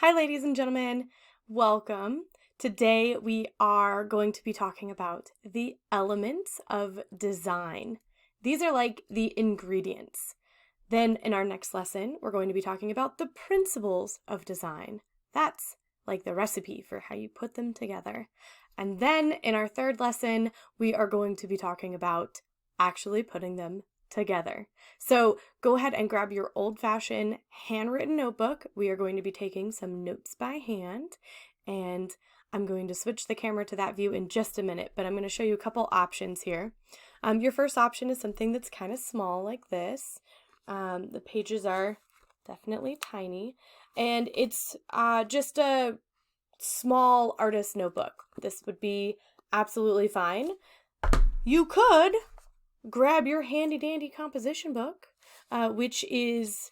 Hi, ladies and gentlemen. Welcome. Today we are going to be talking about the elements of design. These are like the ingredients. Then in our next lesson, we're going to be talking about the principles of design. That's like the recipe for how you put them together. And then in our third lesson, we are going to be talking about actually putting them together. So go ahead and grab your old-fashioned handwritten notebook. We are going to be taking some notes by hand, and I'm going to switch the camera to that view in just a minute, but I'm going to show you a couple options here. Your first option is something that's kind of small like this. The pages are definitely tiny, and it's just a small artist notebook. This would be absolutely fine. You could grab your handy dandy composition book, which is,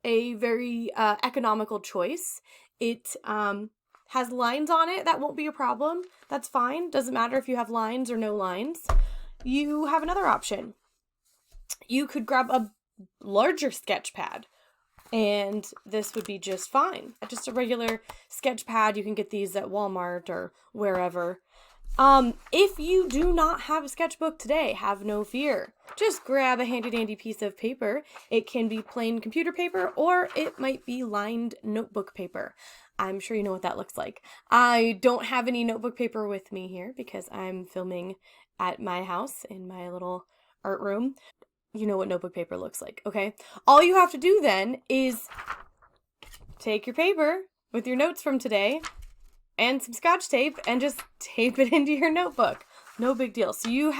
a very economical choice. It has lines on it. That won't be a problem. That's fine. Doesn't matter if you have lines or no lines. You have another option. You could grab a larger sketch pad, and this would be just fine. Just a regular sketch pad. You can get these at Walmart or wherever. If you do not have a sketchbook today, have no fear. Just grab a handy dandy piece of paper. It can be plain computer paper, or it might be lined notebook paper. I'm sure you know what that looks like. I don't have any notebook paper with me here because I'm filming at my house in my little art room. You know what notebook paper looks like, okay? All you have to do then is take your paper with your notes from today and some Scotch tape and just tape it into your notebook. No big deal. So you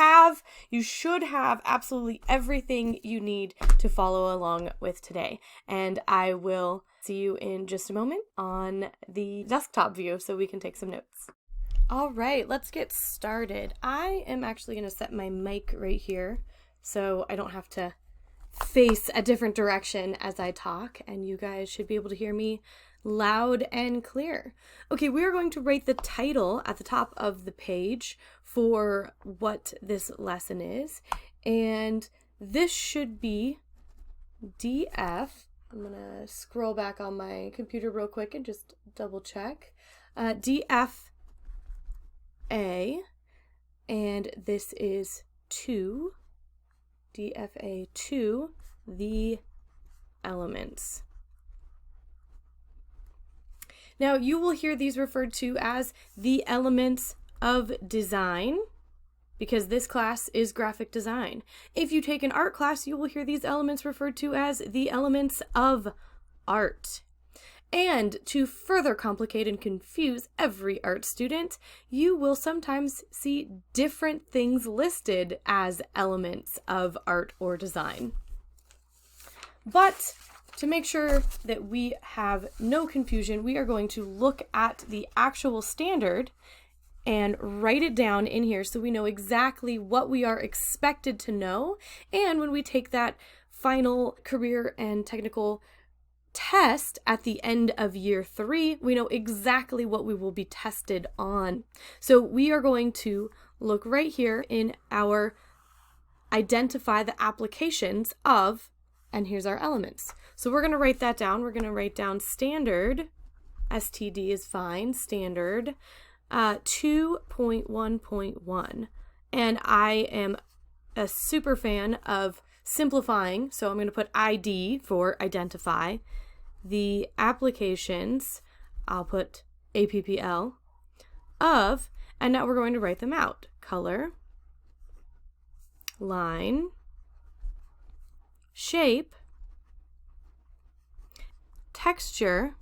should have absolutely everything you need to follow along with today. And I will see you in just a moment on the desktop view so we can take some notes. All right, let's get started. I am actually going to set my mic right here so I don't have to face a different direction as I talk, and you guys should be able to hear me loud and clear. Okay, we are going to write the title at the top of the page for what this lesson is, and this should be DF. I'm gonna scroll back on my computer real quick and just double check. DFA, and this is 2, DFA 2, The Elements. Now, you will hear these referred to as the elements of design because this class is graphic design. If you take an art class, you will hear these elements referred to as the elements of art. And to further complicate and confuse every art student, you will sometimes see different things listed as elements of art or design. But to make sure that we have no confusion, we are going to look at the actual standard and write it down in here so we know exactly what we are expected to know. And when we take that final career and technical test at the end of year 3, we know exactly what we will be tested on. So we are going to look right here in our identify the applications of, and here's our elements. So we're going to write that down. We're going to write down standard, STD is fine, standard, 2.1.1. And I am a super fan of simplifying, so I'm going to put ID for identify. The applications, I'll put APPL, of, and now we're going to write them out. Color, line, shape, texture,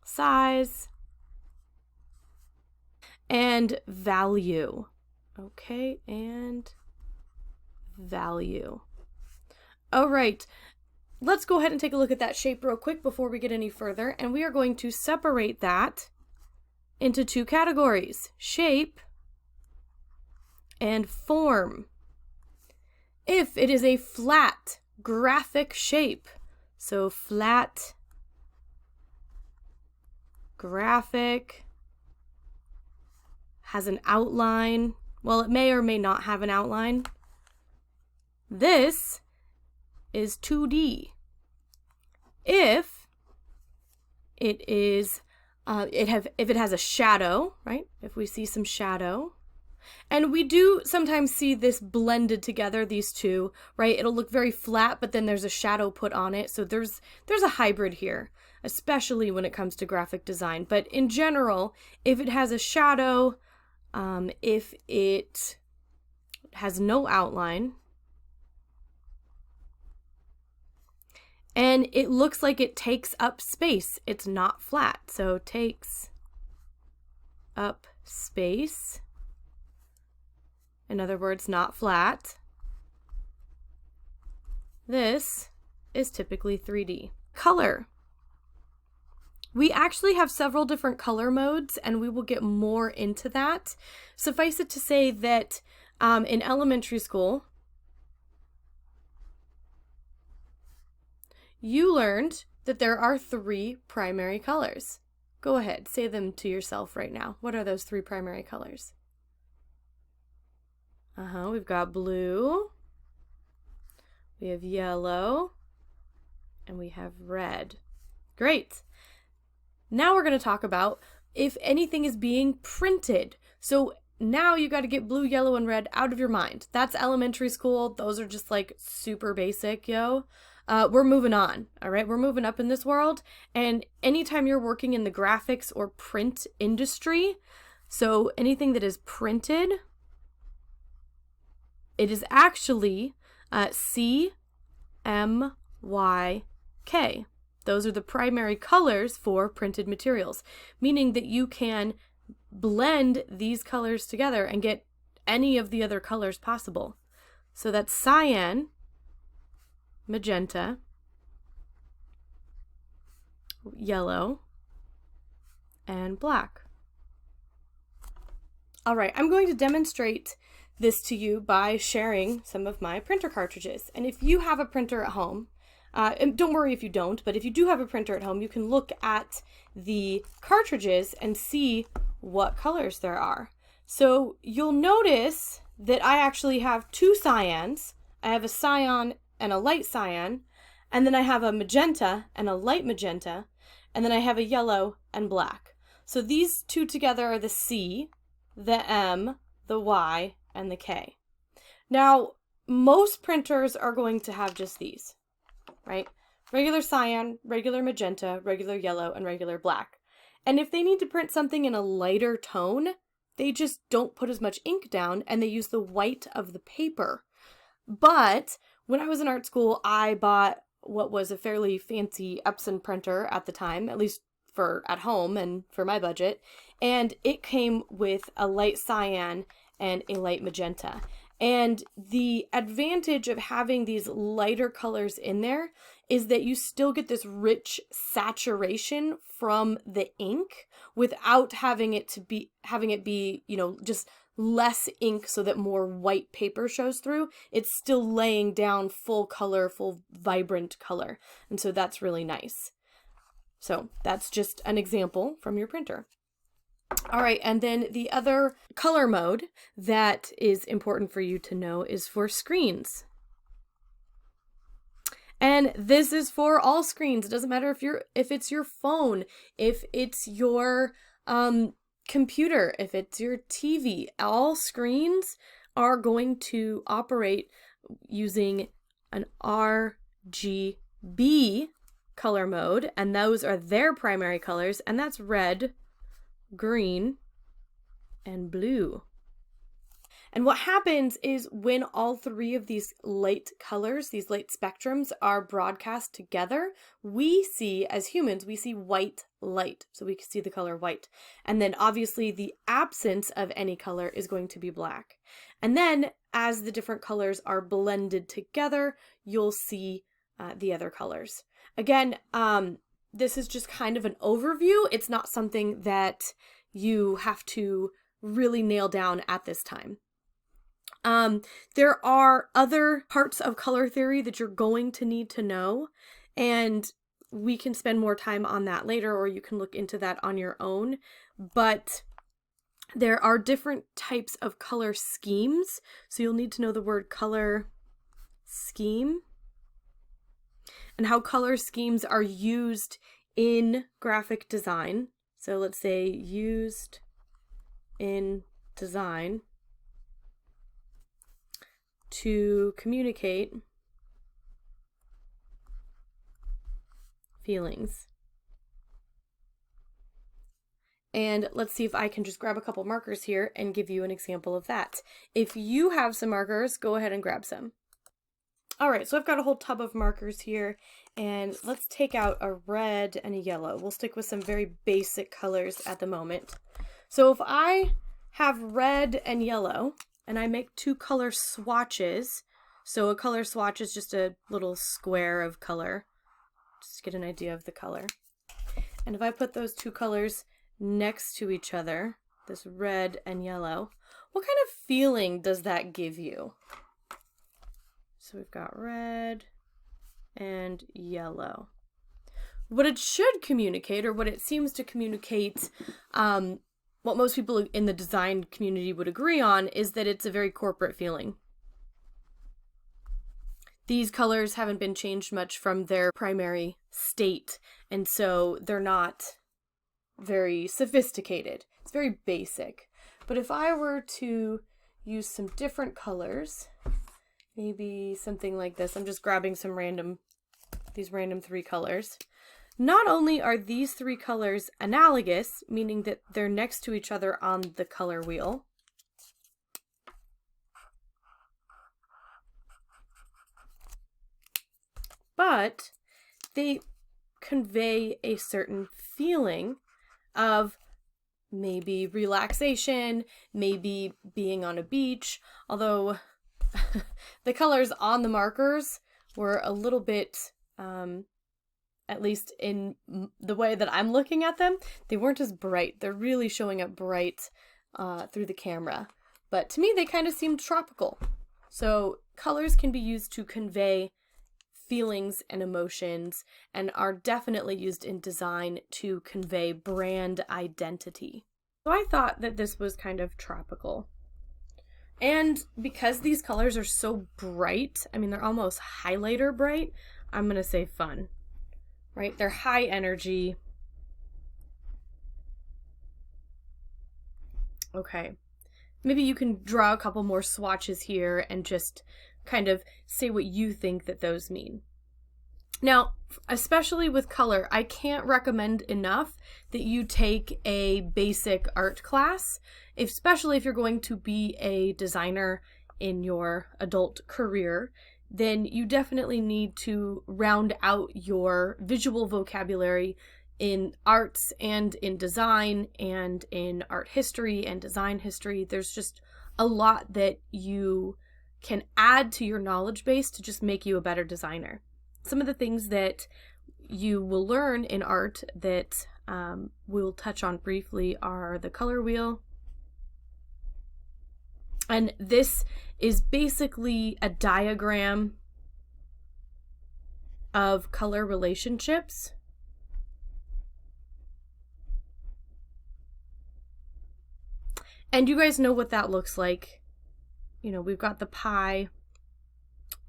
size, and value. Okay, and value. All right, let's go ahead and take a look at that shape real quick before we get any further, and we are going to separate that into 2 categories, shape and form. If it is a flat graphic shape, so flat graphic has an outline, well, it may or may not have an outline. This is 2D. If it is, if it has a shadow, right? If we see some shadow, and we do sometimes see this blended together, these two, right? It'll look very flat, but then there's a shadow put on it. So there's a hybrid here, especially when it comes to graphic design. But in general, if it has a shadow, if it has no outline, and it looks like it takes up space, it's not flat. So takes up space. In other words, not flat. This is typically 3D. Color. We actually have several different color modes, and we will get more into that. Suffice it to say that in elementary school, you learned that there are 3 primary colors. Go ahead, say them to yourself right now. What are those 3 primary colors? We've got blue, we have yellow, and we have red. Great. Now we're going to talk about if anything is being printed. So now you got to get blue, yellow, and red out of your mind. That's elementary school. Those are just like super basic, yo. We're moving on, all right? We're moving up in this world. And anytime you're working in the graphics or print industry, so anything that is printed, it is actually CMYK. Those are the primary colors for printed materials, meaning that you can blend these colors together and get any of the other colors possible. So that's cyan, magenta, yellow, and black. All right, I'm going to demonstrate this to you by sharing some of my printer cartridges. And if you have a printer at home, and don't worry if you don't, but if you do have a printer at home, you can look at the cartridges and see what colors there are. So you'll notice that I actually have 2 cyans. I have a cyan and a light cyan, and then I have a magenta and a light magenta, and then I have a yellow and black. So these 2 together are the C, the M, the Y, and the K. Now, most printers are going to have just these, right? Regular cyan, regular magenta, regular yellow, and regular black. And if they need to print something in a lighter tone, they just don't put as much ink down and they use the white of the paper. But when I was in art school, I bought what was a fairly fancy Epson printer at the time, at least for at home and for my budget. And it came with a light cyan and a light magenta. And the advantage of having these lighter colors in there is that you still get this rich saturation from the ink without having it be, you know, just less ink so that more white paper shows through. It's still laying down full color, full vibrant color. And so that's really nice. So that's just an example from your printer. All right, and then the other color mode that is important for you to know is for screens. And this is for all screens. It doesn't matter if it's your phone, if it's your computer, if it's your TV. All screens are going to operate using an RGB color mode, and those are their primary colors, and that's red, green, and blue. And what happens is when all 3 of these light colors, these light spectrums, are broadcast together, we see, as humans, we see white light. So we can see the color white. And then obviously the absence of any color is going to be black. And then as the different colors are blended together, you'll see the other colors. Again, this is just kind of an overview. It's not something that you have to really nail down at this time. There are other parts of color theory that you're going to need to know, and we can spend more time on that later, or you can look into that on your own. But there are different types of color schemes, so you'll need to know the word color scheme. and how color schemes are used in graphic design. So let's say used in design to communicate feelings. And let's see if I can just grab a couple markers here and give you an example of that. If you have some markers, go ahead and grab some. All right, so I've got a whole tub of markers here, and let's take out a red and a yellow. We'll stick with some very basic colors at the moment. So if I have red and yellow, and I make two color swatches, so a color swatch is just a little square of color, just to get an idea of the color. And if I put those two colors next to each other, this red and yellow, what kind of feeling does that give you? So we've got red and yellow. What it should communicate, or what it seems to communicate, what most people in the design community would agree on, is that it's a very corporate feeling. These colors haven't been changed much from their primary state, and so they're not very sophisticated. It's very basic. But if I were to use some different colors, maybe something like this. I'm just grabbing these random three colors. Not only are these three colors analogous, meaning that they're next to each other on the color wheel, but they convey a certain feeling of maybe relaxation, maybe being on a beach, although the colors on the markers were a little bit, at least in the way that I'm looking at them, they weren't as bright. They're really showing up bright through the camera. But to me, they kind of seemed tropical. So colors can be used to convey feelings and emotions, and are definitely used in design to convey brand identity. So I thought that this was kind of tropical. And because these colors are so bright, I mean, they're almost highlighter bright, I'm going to say fun, right? They're high energy. Okay. Maybe you can draw a couple more swatches here and just kind of say what you think that those mean. Now, especially with color, I can't recommend enough that you take a basic art class, especially if you're going to be a designer in your adult career. Then you definitely need to round out your visual vocabulary in arts and in design and in art history and design history. There's just a lot that you can add to your knowledge base to just make you a better designer. Some of the things that you will learn in art that we'll touch on briefly are the color wheel. And this is basically a diagram of color relationships. And you guys know what that looks like. You know, we've got the pie,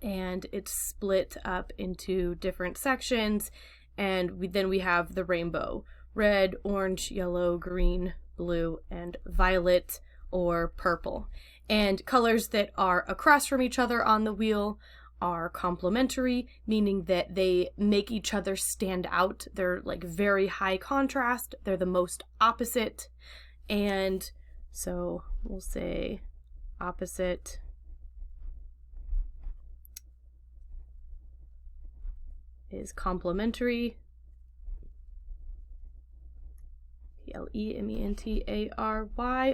and it's split up into different sections, and then we have the rainbow: red, orange, yellow, green, blue, and violet or purple. And colors that are across from each other on the wheel are complementary, meaning that they make each other stand out. They're like very high contrast. They're the most opposite. And so we'll say opposite is complementary. P-L-E-M-E-N-T-A-R-Y.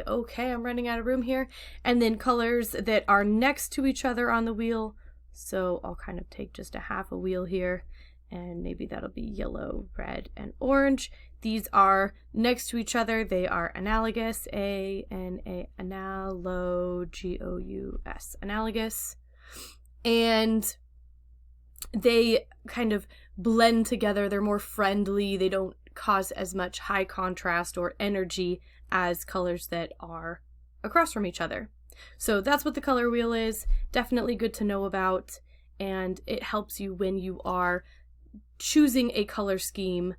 Okay, I'm running out of room here. And then colors that are next to each other on the wheel. So I'll kind of take just a half a wheel here, and maybe that'll be yellow, red, and orange. These are next to each other. They are analogous. A-N-A, analogous, analogous. And they kind of blend together. They're more friendly. They don't cause as much high contrast or energy as colors that are across from each other. So that's what the color wheel is. Definitely good to know about, and it helps you when you are choosing a color scheme.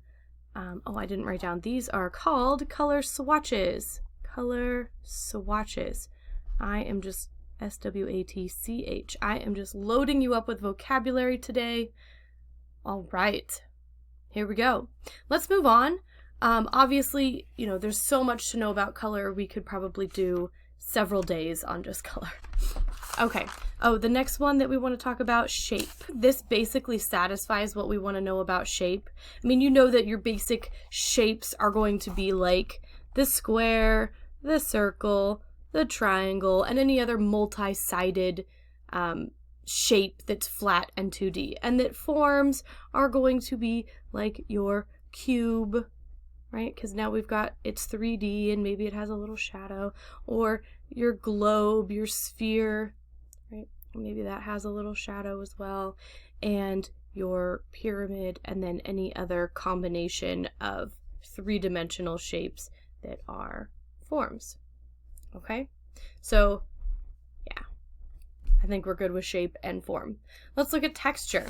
Oh, I didn't write down. These are called color swatches. Color swatches. I am just SWATCH. I am just loading you up with vocabulary today. All right, here we go. Let's move on. Obviously, you know, there's so much to know about color. We could probably do several days on just color. Okay. Oh, the next one that we want to talk about, shape. This basically satisfies what we want to know about shape. I mean, you know that your basic shapes are going to be like the square, the circle, the triangle, and any other multi-sided shape that's flat and 2D. And that forms are going to be like your cube, right? Because now we've got, it's 3D and maybe it has a little shadow. Or your globe, your sphere, right? Maybe that has a little shadow as well. And your pyramid, and then any other combination of three-dimensional shapes that are forms. Okay? So, yeah. I think we're good with shape and form. Let's look at texture.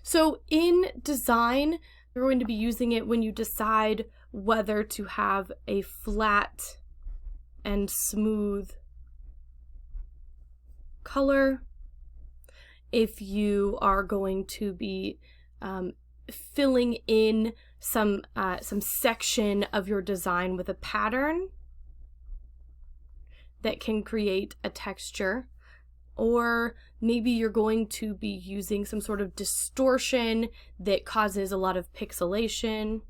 So in design, you're going to be using it when you decide whether to have a flat and smooth color, if you are going to be filling in some section of your design with a pattern that can create a texture, or maybe you're going to be using some sort of distortion that causes a lot of pixelation.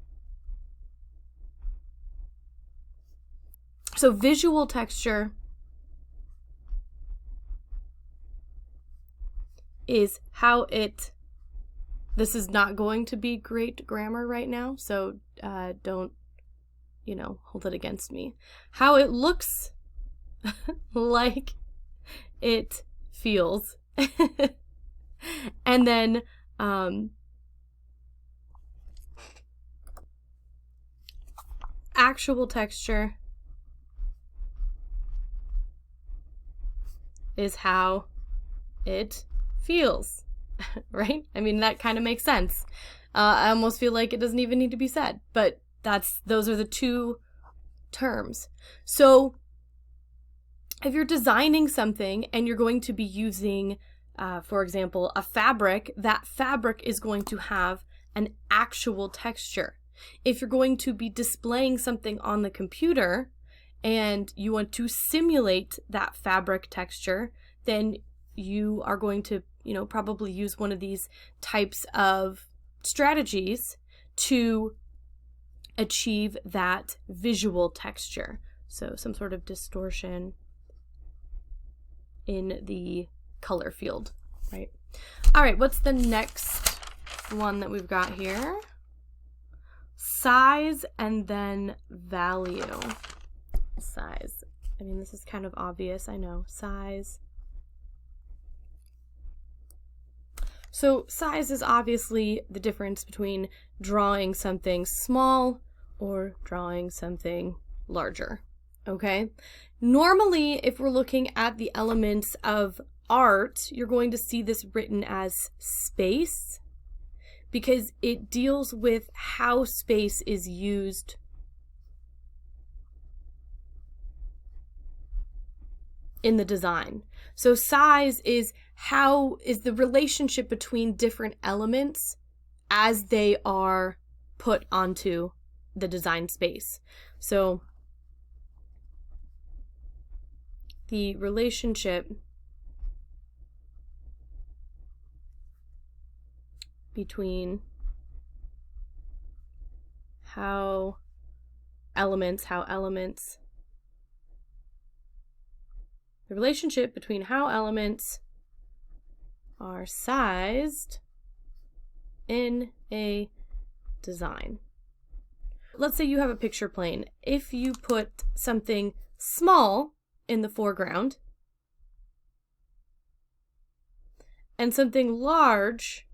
So visual texture is how this is not going to be great grammar right now, so don't, you know, hold it against me. How it looks like it feels. And then actual texture is how it feels, right? I mean, that kind of makes sense. I almost feel like it doesn't even need to be said, but those are the two terms. So if you're designing something and you're going to be using, for example, a fabric, that fabric is going to have an actual texture. If you're going to be displaying something on the computer and you want to simulate that fabric texture, then you are going to, you know, probably use one of these types of strategies to achieve that visual texture. So some sort of distortion in the color field, right? All right, what's the next one that we've got here? Size and then value. Size. I mean, this is kind of obvious, I know. Size. So size is obviously the difference between drawing something small or drawing something larger, okay? Normally, if we're looking at the elements of art, you're going to see this written as space because it deals with how space is used in the design. So size is the relationship between different elements as they are put onto the design space. So the relationship between how elements are sized in a design. Let's say you have a picture plane. If you put something small in the foreground and something large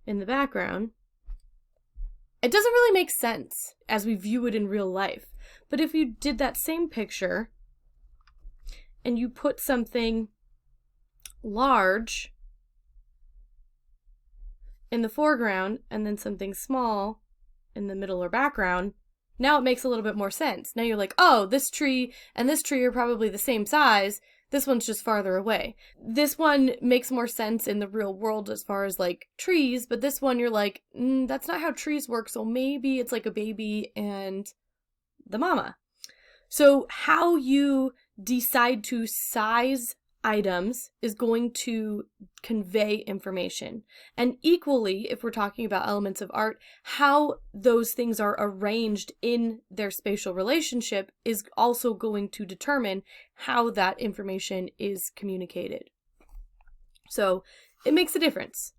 in the background, it doesn't really make sense as we view it in real life. But if you did that same picture and you put something large in the foreground and then something small in the middle or background, now it makes a little bit more sense. Now you're like, oh, this tree and this tree are probably the same size. This one's just farther away. This one makes more sense in the real world as far as like trees, but this one you're like, that's not how trees work, so maybe it's like a baby and the mama. So how you decide to size items is going to convey information. And equally, if we're talking about elements of art, how those things are arranged in their spatial relationship is also going to determine how that information is communicated. So it makes a difference,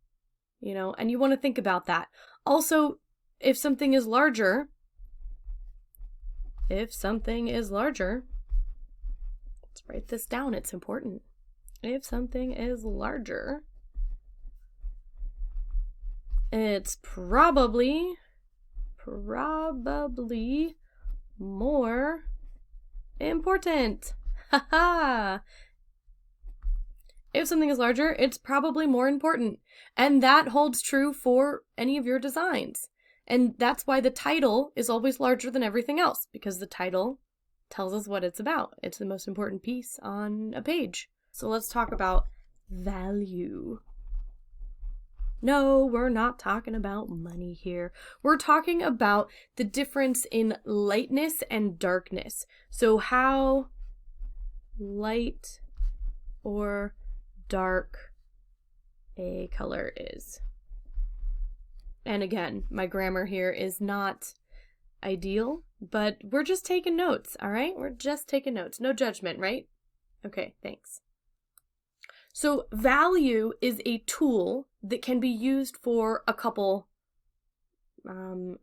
you know, and you want to think about that. Also, if something is larger, let's write this down, it's important. If something is larger, it's probably more important. Haha. If something is larger, it's probably more important. And that holds true for any of your designs. And that's why the title is always larger than everything else, because the title tells us what it's about. It's the most important piece on a page. So let's talk about value. No, we're not talking about money here. We're talking about the difference in lightness and darkness. So how light or dark a color is. And again, my grammar here is not ideal, but we're just taking notes, all right? We're just taking notes. No judgment, right? Okay, thanks. So value is a tool that can be used for a couple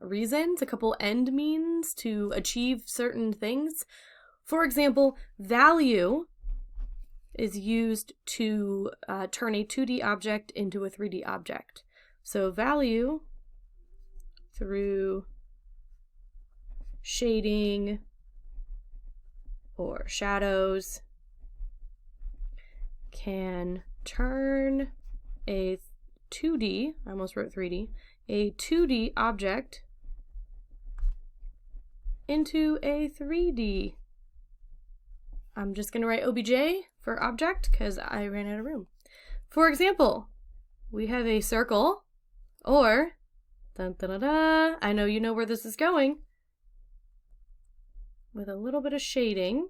reasons, a couple end means to achieve certain things. For example, value is used to turn a 2D object into a 3D object. So value through shading or shadows can turn a 2D, I almost wrote 3D, a 2D object into a 3D. I'm just going to write OBJ for object because I ran out of room. For example, we have a circle, or, dun, dun, dun, dun, I know you know where this is going, with a little bit of shading.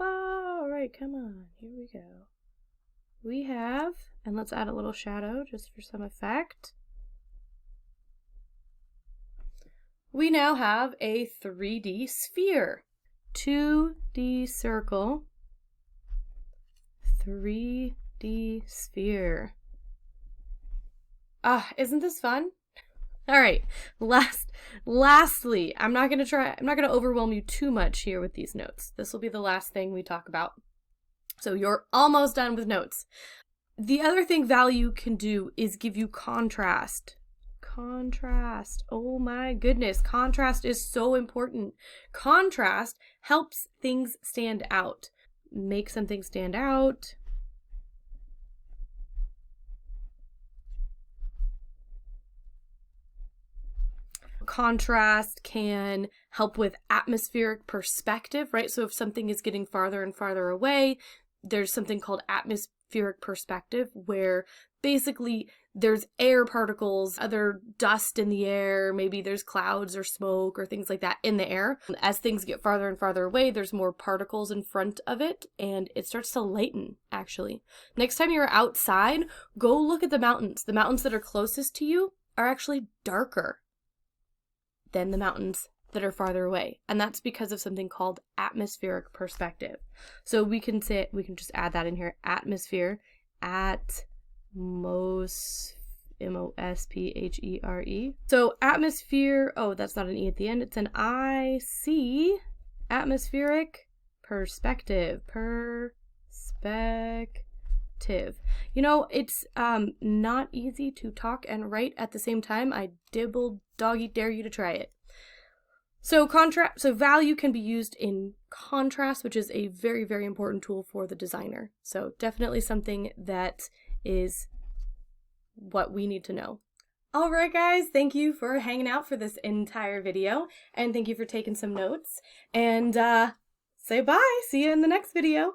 All right, come on, here we go. We have, and let's add a little shadow just for some effect. We now have a 3D sphere. 2D circle, 3D sphere. Isn't this fun? All right, lastly, I'm not going to overwhelm you too much here with these notes. This will be the last thing we talk about. So you're almost done with notes. The other thing value can do is give you contrast. Contrast. Oh my goodness. Contrast is so important. Contrast helps things stand out. Make something stand out. Contrast can help with atmospheric perspective, right? So if something is getting farther and farther away, there's something called atmospheric perspective, where basically there's air particles, other dust in the air, maybe there's clouds or smoke or things like that in the air. As things get farther and farther away, there's more particles in front of it, and it starts to lighten, actually. Next time you're outside, go look at the mountains. The mountains that are closest to you are actually darker than the mountains that are farther away. And that's because of something called atmospheric perspective. So we can just add that in here. Atmosphere, M-O-S-P-H-E-R-E. So atmosphere, oh, that's not an E at the end. It's an I-C, atmospheric perspective. attractive. You know, it's not easy to talk and write at the same time. I doggy dare you to try it. So value can be used in contrast, which is a very, very important tool for the designer. So definitely something that is what we need to know. All right, guys, thank you for hanging out for this entire video, and thank you for taking some notes, and say bye. See you in the next video.